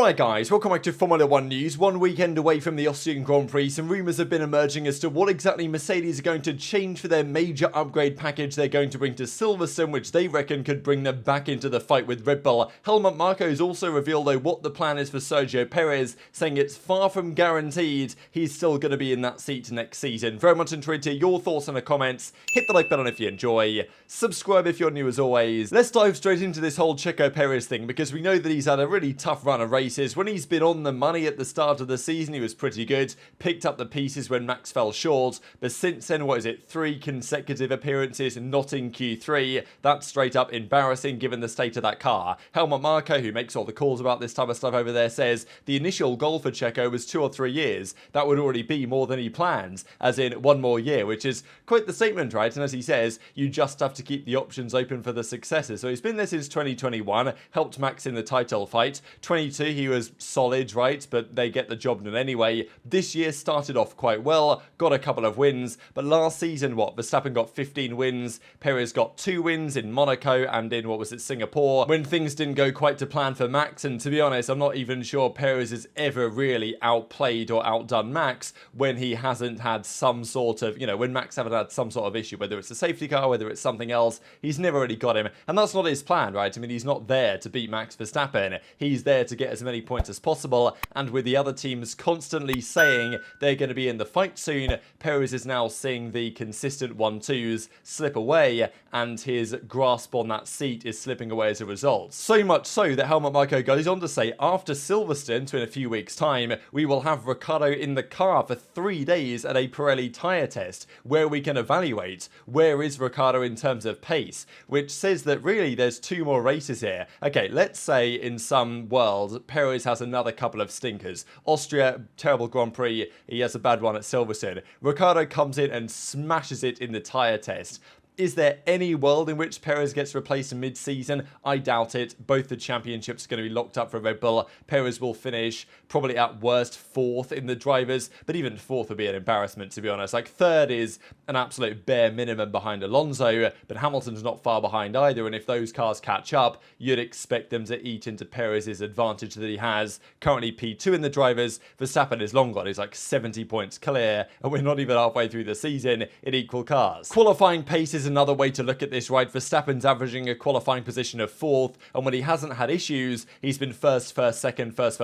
Alright guys, welcome back to Formula 1 news. One weekend away from the Austrian Grand Prix, some rumours have been emerging as to what exactly Mercedes are going to change for their major upgrade package they're going to bring to Silverstone, which they reckon could bring them back into the fight with Red Bull. Helmut Marko has also revealed though what the plan is for Sergio Perez, saying it's far from guaranteed he's still going to be in that seat next season. Very much intrigued to hear your thoughts in the comments. Hit the like button if you enjoy. Subscribe if you're new as always. Let's dive straight into this whole Checo Perez thing, because we know that he's had a really tough run of races. When he's been on the money at the start of the season, he was pretty good, picked up the pieces when Max fell short, but since then, what is it, 3 consecutive appearances not in Q3, that's straight up embarrassing given the state of that car. Helmut Marko, who makes all the calls about this type of stuff over there, says the initial goal for Checo was 2 or 3 years. That would already be more than he plans, as in 1 more year, which is quite the statement, right? And as he says, you just have to keep the options open for the successors. So he's been there since 2021, helped Max in the title fight. 22, he was solid, right? But they get the job done anyway. This year started off quite well, got a couple of wins, but last season, Verstappen got 15 wins, Perez got 2 wins in Monaco and in, Singapore, when things didn't go quite to plan for Max. And to be honest, I'm not even sure Perez has ever really outplayed or outdone Max when he hasn't had some sort of, when Max haven't had some sort of issue, whether it's a safety car, whether it's something else, he's never really got him. And that's not his plan, right? I mean, he's not there to beat Max Verstappen. He's there to get as many points as possible, and with the other teams constantly saying they're going to be in the fight soon, Perez is now seeing the consistent 1-2s slip away, and his grasp on that seat is slipping away as a result. So much so that Helmut Marko goes on to say after Silverstone, in a few weeks' time, we will have Riccardo in the car for 3 days at a Pirelli tyre test, where we can evaluate where is Riccardo in terms of pace, which says that really there's 2 more races here. Okay, let's say in some world, Perez has another couple of stinkers. Austria, terrible Grand Prix, he has a bad one at Silverstone. Riccardo comes in and smashes it in the tyre test. Is there any world in which Perez gets replaced mid-season? I doubt it. Both the championships are going to be locked up for Red Bull. Perez will finish probably at worst 4th in the drivers, but even 4th would be an embarrassment, to be honest. Like 3rd is an absolute bare minimum behind Alonso, but Hamilton's not far behind either, and if those cars catch up, you'd expect them to eat into Perez's advantage that he has. Currently P2 in the drivers. Verstappen is long gone. He's like 70 points clear, and we're not even halfway through the season in equal cars. Qualifying pace is another way to look at this, right? Verstappen's averaging a qualifying position of 4th, and when he hasn't had issues, he's been first, second, first.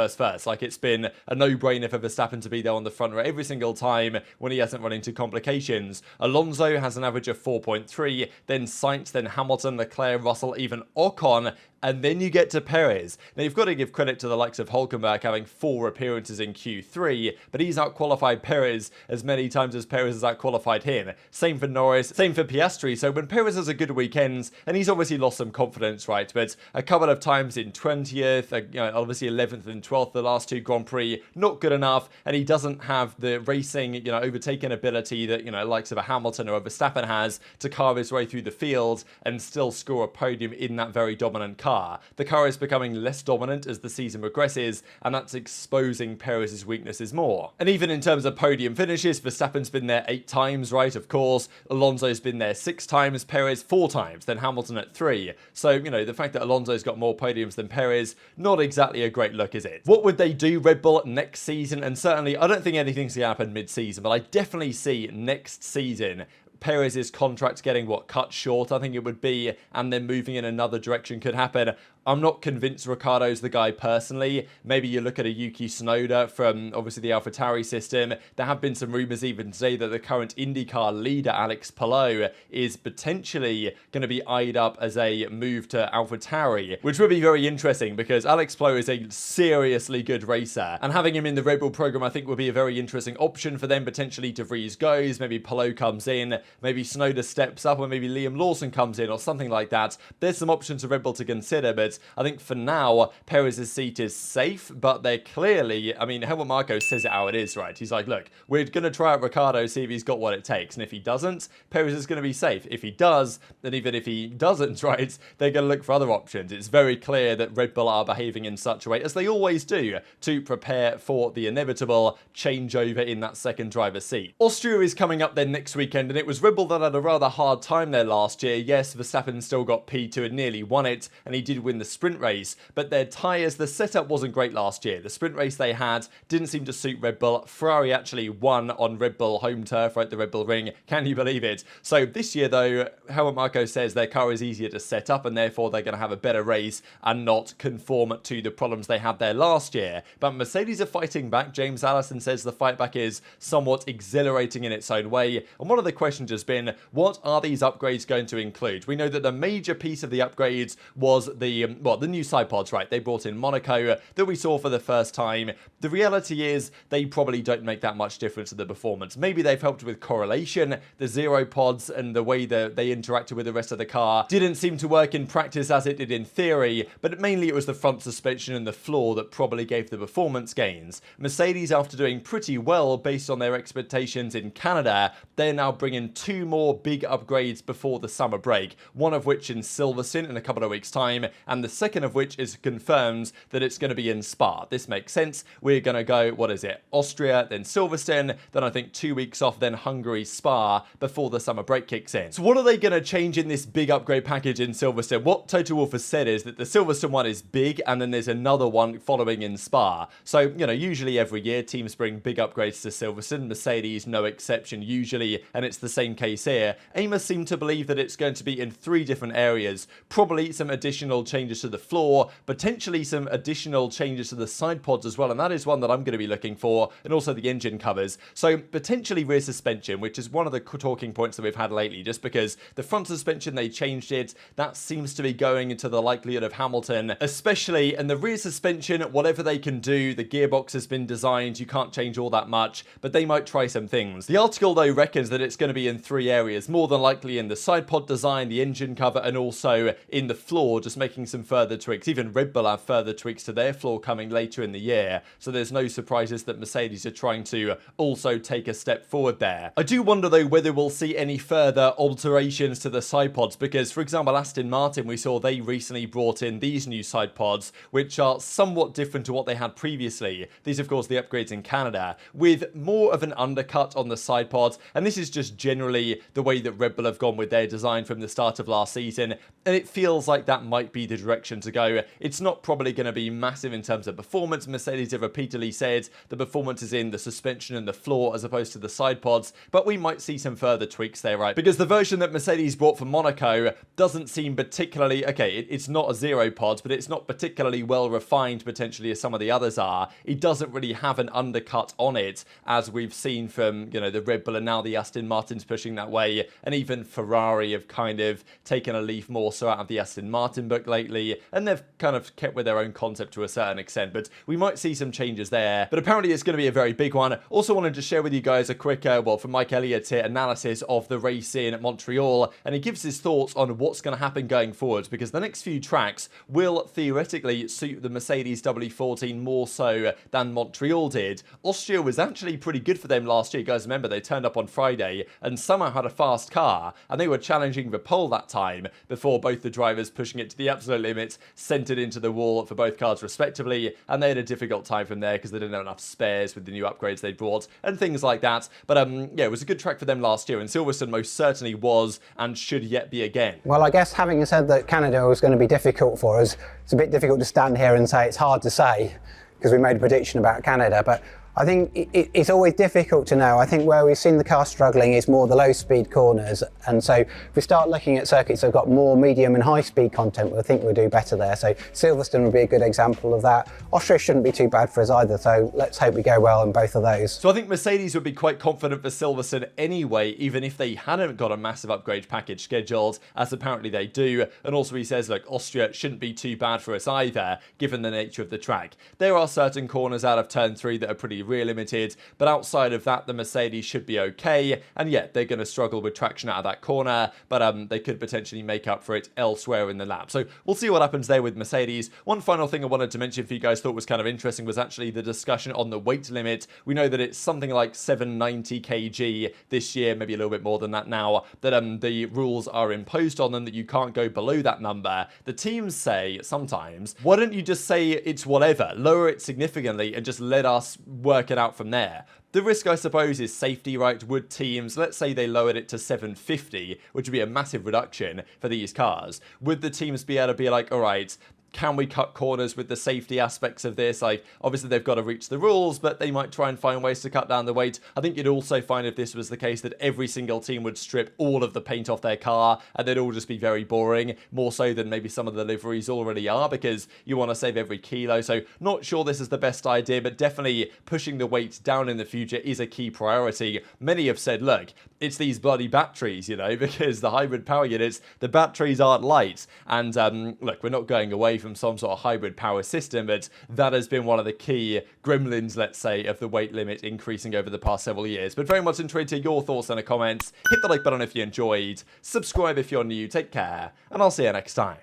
Like, it's been a no-brainer for Verstappen to be there on the front row every single time when he hasn't run into complications. Alonso has an average of 4.3, then Sainz, then Hamilton, Leclerc, Russell, even Ocon, and then you get to Perez. Now, you've got to give credit to the likes of Hülkenberg having 4 appearances in Q3, but he's outqualified Perez as many times as Perez has outqualified him. Same for Norris, same for Piastri. So when Perez has a good weekend, and he's obviously lost some confidence, right? But a couple of times in 20th, obviously 11th and 12th, the last 2 Grand Prix, not good enough, and he doesn't have the racing, overtaking ability that, likes of a Hamilton or a Verstappen has to carve his way through the field and still score a podium in that very dominant car. The car is becoming less dominant as the season progresses, and that's exposing Perez's weaknesses more. And even in terms of podium finishes, Verstappen's been there 8 times, right? Of course. Alonso's been there 6 times, Perez 4 times, then Hamilton at 3. So, the fact that Alonso's got more podiums than Perez, not exactly a great look, is it? What would they do, Red Bull, next season? And certainly, I don't think anything's going to happen mid-season, but I definitely see next season Perez's contract getting cut short, I think it would be, and then moving in another direction could happen. I'm not convinced Ricciardo's the guy personally. Maybe you look at a Yuki Tsunoda from obviously the AlphaTauri system. There have been some rumours even today that the current IndyCar leader, Alex Palou, is potentially going to be eyed up as a move to AlphaTauri, which would be very interesting because Alex Palou is a seriously good racer, and having him in the Red Bull program I think would be a very interesting option for them. Potentially De Vries goes, maybe Palou comes in, maybe Tsunoda steps up, or maybe Liam Lawson comes in or something like that. There's some options for Red Bull to consider, but I think for now, Perez's seat is safe, but they're clearly, Helmut Marko says it how it is, right? He's like, look, we're going to try out Ricciardo, see if he's got what it takes, and if he doesn't, Perez is going to be safe. If he does, then even if he doesn't, right, they're going to look for other options. It's very clear that Red Bull are behaving in such a way, as they always do, to prepare for the inevitable changeover in that second driver's seat. Austria is coming up then next weekend, and it was Red Bull that had a rather hard time there last year. Yes, Verstappen still got P2 and nearly won it, and he did win the sprint race, but their tyres, the setup wasn't great last year. The sprint race they had didn't seem to suit Red Bull. Ferrari actually won on Red Bull home turf, right, the Red Bull Ring. Can you believe it? So this year, though, Helmut Marko says their car is easier to set up, and therefore they're going to have a better race and not conform to the problems they had there last year. But Mercedes are fighting back. James Allison says the fight back is somewhat exhilarating in its own way. And one of the questions has been, what are these upgrades going to include? We know that the major piece of the upgrades was the new Sidepods, right? They brought in Monaco that we saw for the first time. The reality is they probably don't make that much difference to the performance. Maybe they've helped with correlation. The zero pods and the way that they interacted with the rest of the car didn't seem to work in practice as it did in theory, but mainly it was the front suspension and the floor that probably gave the performance gains. Mercedes, after doing pretty well based on their expectations in Canada, they're now bringing 2 more big upgrades before the summer break, one of which in Silverstone in a couple of weeks' time, and the second of which is confirmed that it's going to be in Spa. This makes sense. We're going to go, what is it, Austria, then Silverstone, then I think 2 weeks off, then Hungary, Spa, before the summer break kicks in. So what are they going to change in this big upgrade package in Silverstone? What Toto Wolff has said is that the Silverstone one is big, and then there's another one following in Spa. So, usually every year teams bring big upgrades to Silverstone. Mercedes, no exception usually, and it's the same case here. Amos seem to believe that it's going to be in 3 different areas. Probably some additional changes to the floor, potentially some additional changes to the side pods as well, and that is one that I'm going to be looking for, and also the engine covers. So potentially rear suspension, which is one of the talking points that we've had lately, just because the front suspension, they changed it. That seems to be going into the likelihood of Hamilton, especially in the rear suspension. Whatever they can do, the gearbox has been designed, you can't change all that much, but they might try some things. The article, though, reckons that it's going to be in 3 areas, more than likely in the side pod design, the engine cover, and also in the floor, just making some further tweaks. Even Red Bull have further tweaks to their floor coming later in the year, so there's no surprises that Mercedes are trying to also take a step forward there. I do wonder, though, whether we'll see any further alterations to the side pods, because, for example, Aston Martin, we saw they recently brought in these new side pods, which are somewhat different to what they had previously. These, of course, the upgrades in Canada, with more of an undercut on the side pods, and this is just generally the way that Red Bull have gone with their design from the start of last season, and it feels like that might be the direction to go. It's not probably going to be massive in terms of performance. Mercedes have repeatedly said the performance is in the suspension and the floor as opposed to the side pods, but we might see some further tweaks there, right? Because the version that Mercedes brought for Monaco doesn't seem particularly, okay, it's not a zero pods, but it's not particularly well refined potentially as some of the others are. It doesn't really have an undercut on it, as we've seen from, the Red Bull, and now the Aston Martin's pushing that way, and even Ferrari have kind of taken a leaf more so out of the Aston Martin book lately, and they've kind of kept with their own concept to a certain extent, but we might see some changes there. But apparently it's going to be a very big one. Also wanted to share with you guys a quick, from Mike Elliott here, analysis of the race in Montreal, and he gives his thoughts on what's going to happen going forward, because the next few tracks will theoretically suit the Mercedes W14 more so than Montreal did. Austria was actually pretty good for them last year. You guys remember they turned up on Friday and somehow had a fast car, and they were challenging the pole that time before both the drivers pushing it to the absolute limit sent it into the wall for both cars respectively, and they had a difficult time from there because they didn't have enough spares with the new upgrades they brought and things like that. But yeah, it was a good track for them last year, and Silverstone most certainly was and should yet be again. Well, I guess having said that Canada was going to be difficult for us, it's a bit difficult to stand here and say it's hard to say because we made a prediction about Canada, but I think it's always difficult to know. I think where we've seen the car struggling is more the low-speed corners, and so if we start looking at circuits that have got more medium and high-speed content, I think we'll do better there. So Silverstone would be a good example of that. Austria shouldn't be too bad for us either, so let's hope we go well in both of those. So I think Mercedes would be quite confident for Silverstone anyway, even if they hadn't got a massive upgrade package scheduled, as apparently they do. And also he says, look, Austria shouldn't be too bad for us either, given the nature of the track. There are certain corners out of turn 3 that are pretty rear limited, but outside of that the Mercedes should be okay, and yet they're going to struggle with traction out of that corner, but they could potentially make up for it elsewhere in the lap. So we'll see what happens there with Mercedes. One final thing I wanted to mention for you guys thought was kind of interesting was actually the discussion on the weight limit. We know that it's something like 790 kg this year, maybe a little bit more than that now, that the rules are imposed on them that you can't go below that number. The teams say sometimes, why don't you just say it's whatever, lower it significantly and just let us work it out from there. The risk, I suppose, is safety, right? Would teams, let's say they lowered it to 750, which would be a massive reduction for these cars. Would the teams be able to be like, all right, can we cut corners with the safety aspects of this? Like, obviously they've got to reach the rules, but they might try and find ways to cut down the weight. I think you'd also find, if this was the case, that every single team would strip all of the paint off their car, and they'd all just be very boring, more so than maybe some of the liveries already are, because you want to save every kilo. So not sure this is the best idea, but definitely pushing the weight down in the future is a key priority. Many have said, look, it's these bloody batteries, you know, because the hybrid power units, the batteries aren't light. And look, we're not going away from some sort of hybrid power system, but that has been one of the key gremlins, let's say, of the weight limit increasing over the past several years. But very much intrigued to your thoughts in the comments. Hit the like button if you enjoyed, subscribe if you're new, take care, and I'll see you next time.